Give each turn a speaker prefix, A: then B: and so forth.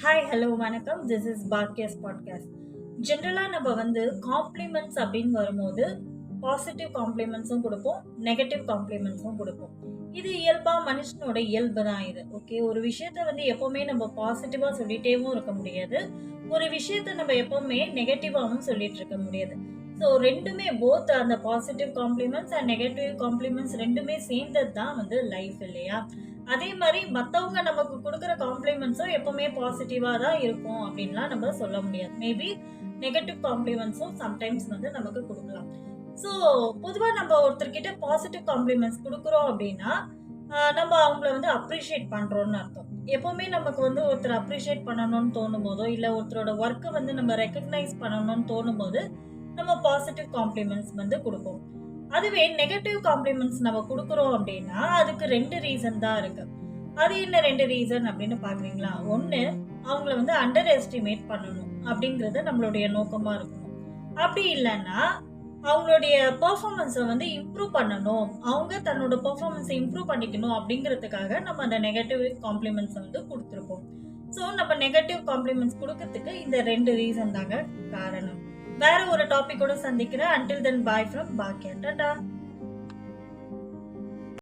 A: Hi hello வணக்கம். This is பாக்கியஸ் podcast. ஜென்ரலாக நம்ம காம்ப்ளிமெண்ட்ஸ் அப்படின்னு வரும்போது பாசிட்டிவ் காம்ப்ளிமெண்ட்ஸும் கொடுப்போம், நெகட்டிவ் காம்ப்ளிமெண்ட்ஸும் கொடுப்போம். இது இயல்பாக மனுஷனோட இயல்பு தான் இது. ஓகே, ஒரு விஷயத்த எப்போவுமே நம்ம பாசிட்டிவாக சொல்லிட்டேவும் இருக்க முடியாது, ஒரு விஷயத்த நம்ம எப்போவுமே நெகட்டிவாகவும் சொல்லிட்டு இருக்க முடியாது. ஸோ ரெண்டுமே போத் அந்த positive compliments and negative compliments ரெண்டுமே சேர்ந்தது தான் லைஃப் இல்லையா? அதே மாதிரி மற்றவங்க நமக்கு கொடுக்குற காம்ப்ளிமெண்ட்ஸும் எப்பவுமே பாசிட்டிவாக தான் இருக்கும் அப்படின்லாம் நம்ம சொல்ல முடியாது. மேபி நெகட்டிவ் காம்ப்ளிமெண்ட்ஸும் சம்டைம்ஸ் நமக்கு கொடுக்கலாம். ஸோ பொதுவாக நம்ம ஒருத்தர்கிட்ட பாசிட்டிவ் காம்ப்ளிமெண்ட்ஸ் கொடுக்குறோம் அப்படின்னா நம்ம அவங்கள அப்ரிஷியேட் பண்ணுறோன்னு அர்த்தம். எப்போவுமே நமக்கு ஒருத்தர் அப்ரிஷியேட் பண்ணணும்னு தோணும் போதோ, இல்லை ஒருத்தரோட ஒர்க்கை நம்ம ரெக்கக்னைஸ் பண்ணணும்னு தோணும் போது நம்ம பாசிட்டிவ் காம்ப்ளிமெண்ட்ஸ் கொடுப்போம். அதுவே நெகட்டிவ் காம்ப்ளிமெண்ட்ஸ் நம்ம கொடுக்குறோம் அப்படின்னா அதுக்கு ரெண்டு ரீசன் தான் இருக்கு. அது என்ன ரெண்டு ரீசன் அப்படின்னு பாக்குறீங்களா? ஒன்று, அவங்கள அண்டர் எஸ்டிமேட் பண்ணணும் அப்படிங்கிறது நம்மளுடைய நோக்கமா இருக்கணும். அப்படி இல்லைன்னா அவங்களுடைய பெர்ஃபார்மன்ஸை இம்ப்ரூவ் பண்ணணும், அவங்க தன்னோட பெர்ஃபார்மன்ஸை இம்ப்ரூவ் பண்ணிக்கணும் அப்படிங்கிறதுக்காக நம்ம அந்த நெகட்டிவ் காம்ப்ளிமெண்ட்ஸை கொடுத்துருப்போம். ஸோ நம்ம நெகட்டிவ் காம்ப்ளிமெண்ட்ஸ் கொடுக்கறதுக்கு இந்த ரெண்டு ரீசன் தாங்க காரணம். வேற ஒரு டாபிக்கோட சந்திக்கிறேன். அன்டில் தென் பாய் ஃப்ரம் பாக்கியா. டாடா.